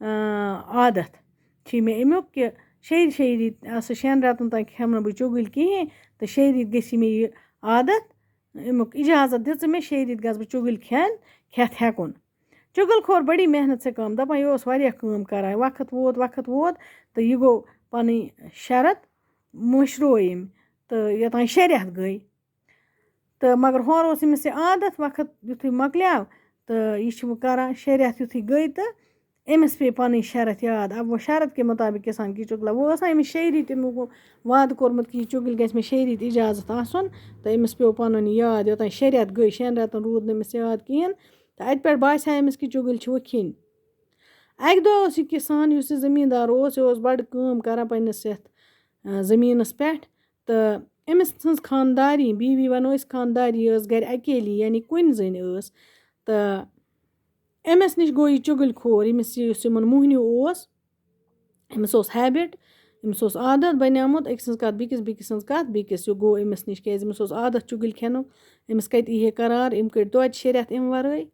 عادت چھِ مےٚ امیُک کہِ 6 رٮ۪تھ سُہ 6 رٮ۪تَن تانۍ کھٮ۪مہٕ نہٕ بہٕ چُگٕلۍ کِہیٖنۍ تہٕ 6 رٮ۪تھ گژھِ مےٚ یہِ عادت امیُک اِجازت دِژٕ مےٚ 6 رٮ۪تھ گژھٕ بہٕ چُگٕلۍ کھٮ۪تھ ہٮ۪کُن چُگل خور بڑی محنت سے کٲم دَپان یہِ اوس واریاہ کٲم کران وقت ووت تہٕ یہِ گوٚو پَنٕنۍ شرط مٔشرو أمۍ تہٕ یوٚتانۍ 6 رٮ۪تھ گٔے تہٕ مگر ہورٕ اوس أمِس یہِ عادت وقت یُتھُے مۄکلیو تہٕ یہِ چھِ وۄنۍ کران 6 رٮ۪تھ یُتھُے گٔے تہٕ أمِس پیٚیہِ پَنٕنۍ شرط یاد اب وۄنۍ شرط کے مُطابق کِسان کی چُگلا وۄنۍ اوس نہ أمِس 6 رٮ۪تھ امیُک وعدٕ کوٚرمُت کہِ یہِ چُگٕلۍ گژھِ مےٚ 6 رٮ۪تھ اِجازت آسُن تہٕ أمِس پیوٚو پَنُن یاد یوٚتانۍ 6 رٮ۪تھ گٔے 6 رٮ۪تَن روٗد نہٕ أمِس یاد کِہیٖنۍ تہٕ اَتہِ پٮ۪ٹھ باسیٛو أمِس کہِ چُگٕلۍ چھِ وۄنۍ کھیٚنۍ اَکہِ دۄہ اوس یہِ کِسان یُس یہِ زٔمیٖندار اوس یہِ اوس بَڑٕ کٲم کران پنٛنِس یَتھ زٔمیٖنَس پٮ۪ٹھ تہٕ أمِس سٕنٛز خانداری بیوی وَنو أسۍ خانداری یہِ ٲس گَرِ اکیلی یعنی کُنہِ زٔنۍ ٲس تہٕ أمِس نِش گوٚو یہِ چُگٕلۍ خور ییٚمِس یُس یِمَن موٚہنیوٗ اوس أمِس اوس ہیبِٹ أمِس اوس عادت بنیومُت أکۍ سٕنٛز کَتھ بیٚکِس سٕنٛز کَتھ بیٚکِس یہِ گوٚو أمِس نِش کیٛازِ أمِس اوس عادت چُگٕلۍ کھٮ۪نُک أمِس کَتہِ یی ہے قرار أمۍ کٔڑۍ توتہِ 6 رٮ۪تھ اَمہِ وَرٲے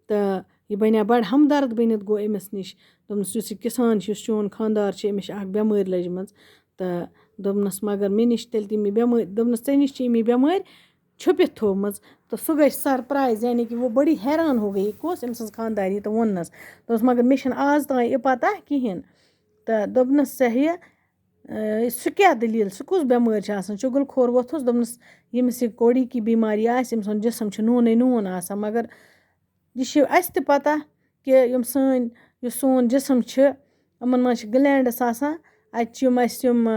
تہٕ یہِ بَنیو بَڑٕ ہمدرد بٔنِتھ گوٚو أمِس نِش دوٚپنَس یُس یہِ کِسان چھُ یُس چون خاندار چھِ أمِس چھِ اَکھ بٮ۪مٲرۍ لٔجمٕژ تہٕ دوٚپنَس مگر مےٚ نِش تیٚلہِ تٔمۍ یہِ بٮ۪مٲرۍ دوٚپنَس ژےٚ نِش چھِ أمۍ یہِ بٮ۪مٲرۍ چھُپِتھ تھوٚومٕژ تہٕ سُہ گژھِ سرپرایز یعنی کہِ وہ بٔڑی حیران ہو گئی یہِ کۄس أمۍ سٕنٛز خانداری تہٕ ووٚننَس دوٚپنَس مگر مےٚ چھِنہٕ آز تام یہِ پتہ کِہیٖنۍ تہٕ دوٚپنَس ژےٚ یہِ سُہ کیٛاہ دٔلیٖل سُہ کُس بٮ۪مٲرۍ چھِ آسان چُگل خور ووٚتھُس دوٚپنَس ییٚمِس یہِ کوڑی کی بیماری آسہِ أمۍ سُنٛد جِسم چھُ نوٗنٕے آسان مگر یہِ چھِ اَسہِ تہِ پتہ کہِ یِم سٲنۍ یُس سون جِسم چھِ یِمن منٛز چھِ گٕلینڈٕس آسان اَتہِ چھِ یِم اَسہِ یِم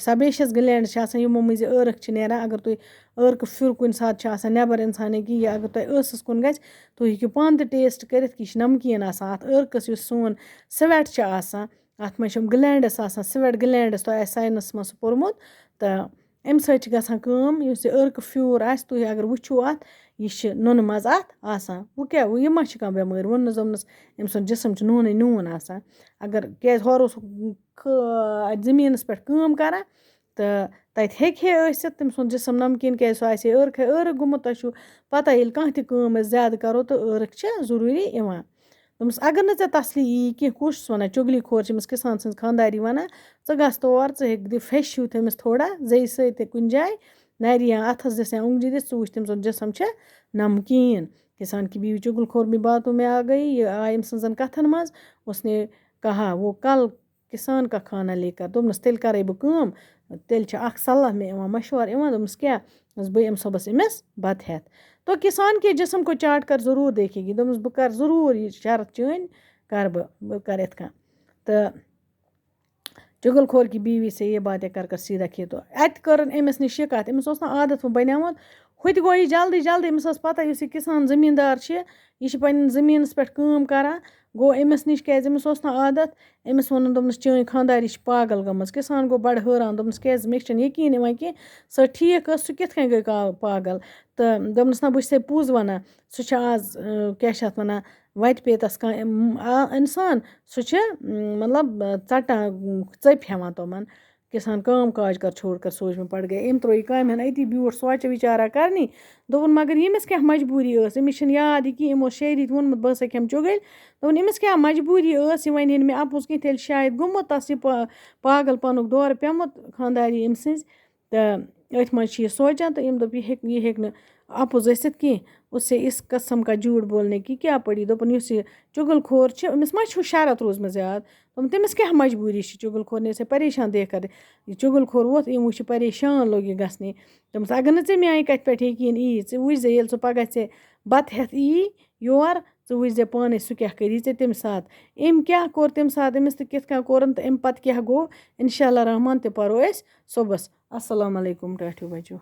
سبیشَس گٕلینڈٕس چھِ آسان یِمو مٔنٛزۍ یہِ عٲرق چھِ نیران اگر تُہۍ عٲرقہٕ پھیُر کُنہِ ساتہٕ چھِ آسان نٮ۪بر اِنسان کہِ یہِ اگر تۄہہِ ٲسَس کُن گژھِ تُہۍ ہیٚکِو پانہٕ تہِ ٹیسٹ کٔرِتھ کہِ یہِ چھِ نمکیٖن آسان اَتھ عٲرقَس یُس سون سِوٮ۪ٹ چھِ آسان اَتھ منٛز چھِ یِم گٕلینڈٕس آسان سِوٮ۪ٹ گٕلینڈٕس تۄہہِ آسہِ ساینَس منٛز سُہ پوٚرمُت تہٕ اَمہِ سۭتۍ چھِ گژھان کٲم یُس یہِ عٲرقہٕ پھیوٗر آسہِ تُہۍ اگر وٕچھو اَتھ یہِ چھِ نُنہٕ منٛز اَتھ آسان وۄنۍ کیٛاہ یہِ ما چھِ کانٛہہ بٮ۪مٲرۍ ووٚننَس دوٚپنَس أمۍ سُنٛد جِسم چھُ نوٗن آسان اگر کیٛازِ ہورٕ اوس اَتہِ زٔمیٖنَس پٮ۪ٹھ کٲم کران تہٕ تَتہِ ہیٚکہِ ہے ٲسِتھ تٔمۍ سُنٛد جِسم نمکیٖن کیٛازِ سُہ آسہِ ہے عٲرق گوٚمُت تۄہہِ چھُو پتہ ییٚلہِ کانٛہہ تہِ کٲم أسۍ زیادٕ کرو تہٕ عٲرق چھِ ضروٗری یِوان دوٚپمَس اگر نہٕ ژےٚ تسلی یی کینٛہہ کُس چھُس وَنان چُگلی خور چھِ أمِس کِسان سٕنٛز خانداری وَنان ژٕ گژھ تور ژٕ ہیٚکہِ دِ پھیٚش ہیوٗ تٔمِس تھوڑا زیٚیہِ سۭتۍ تہِ کُنہِ جایہِ نَرِ یا اَتھَس دِس یا اوٚنٛگجہِ دِس ژٕ وٕچھ تٔمۍ سُنٛد جِسم چھِ نمکیٖن کِسان کی بیوی چُگل خور بھی باتوں میں آ گئی یہِ آے أمۍ سٕنٛزَن کَتھَن منٛز اس نے کہا وہ کل کِسان کا کھانا لے کر دوٚپنَس تیٚلہِ کَرَے بہٕ کٲم تیٚلہِ چھِ اَکھ صلح مےٚ یِوان مشوَر یِوان دوٚپمَس کیٛاہ دوٚپمَس بہٕ یِمہٕ صُبحس أمِس بَتہٕ ہٮ۪تھ تو کِسان کے جسم کو چاٹ کر ضروٗر دیکھے گی دوٚپمَس بہٕ کَرٕ ضروٗر یہِ شرط چٲنۍ کَرٕ بہٕ کَرٕ یِتھ کٔنۍ تہٕ چُگل خور کی بیوی سے یہ باتیں کر سیدھا کھیتو اَتہِ کٔرٕن أمِس نِش یہِ کَتھ أمِس اوس نہٕ عادت وۄنۍ بنیومُت ہُہ تہِ گوٚو یہِ جلدی أمِس ٲس پَتہ یُس یہِ کِسان زٔمیٖندار چھِ یہِ چھِ پنٛنِس زٔمیٖنَس پٮ۪ٹھ کٲم کران گوٚو أمِس نِش کیٛازِ أمِس اوس نہٕ عادت أمِس ووٚنُن دوٚپنَس چٲنۍ خانداری چھِ پاگل گٔمٕژ کِسان گوٚو بَڑٕ حٲران دوٚپنَس کیٛازِ مےٚ چھِنہٕ یقیٖن یِوان کہِ سۄ ٹھیٖک ٲس سُہ کِتھ کٔنۍ گٔے پاگل تہٕ دوٚپنَس نہ بہٕ چھِسے پوٚز وَنان سُہ چھِ آز کیٛاہ چھِ اَتھ وَنان وَتہِ پیتَس کانٛہہ اِنسان سُہ چھِ مطلب ژَٹان ژٔپۍ ہٮ۪وان تِمَن کِسان کٲم کاج کر چھوڑ کر سوچ میں پڑ گٔے أمۍ ترٛوو یہِ کامہِ ہن أتی بیوٗٹھ سونٛچا وِچارا کَرنی دوٚپُن مگر ییٚمِس کیٛاہ مجبوٗری ٲس أمِس چھِنہٕ یاد یہِ کینٛہہ یِمو 6 رٮ۪تھ ووٚنمُت بہٕ ہسا کھٮ۪مہٕ چُگٕلۍ دوٚپُن أمِس کیٛاہ مجبوٗری ٲس یہِ وَنہِ ہے نہٕ مےٚ اَپُز کینٛہہ تیٚلہِ شاید گوٚمُت تَس یہِ پاگل پنُک دورٕ پیوٚمُت خانداری أمۍ سٕنٛزِ تہٕ أتھۍ منٛز چھِ یہِ سونٛچان تہٕ أمۍ دوٚپ یہِ ہیٚکہِ نہٕ اَپُز ٲسِتھ کینٛہہ اُسے اِس قسم کا جھوٗٹ بولنے کی کیٛاہ پڑی دوٚپُن یُس یہِ چُگل خور چھِ أمِس ما چھُ شرط روٗزمٕژ یاد دوٚپُن تٔمِس کیٛاہ مجبوٗری چھِ چُگل خور نے سے پریشان دیکھ کر یہِ چُگل خور ووٚتھ أمۍ وٕچھ یہِ پریشان لوٚگ یہِ گژھنہِ دوٚپمَس اگر نہٕ ژےٚ میٛانہِ کَتھِ پٮ۪ٹھ یقیٖن یی ژٕ وٕچھ زِ ییٚلہِ ژٕ پگاہ ژےٚ بَتہٕ ہٮ۪تھ یی یور ژٕ وٕچھ زِ پانَے سُہ کیٛاہ کٔری ژےٚ تَمہِ ساتہٕ أمۍ کیٛاہ کوٚر تَمہِ ساتہٕ أمِس تہٕ کِتھ کٔنۍ کوٚرُن تہٕ أمۍ پَتہٕ کیٛاہ گوٚو اِنشاء اللہ رحمان تہِ پَرو أسۍ صُبحس اَسَلامُ علیکُم ٹاٹھیوٗ بَچو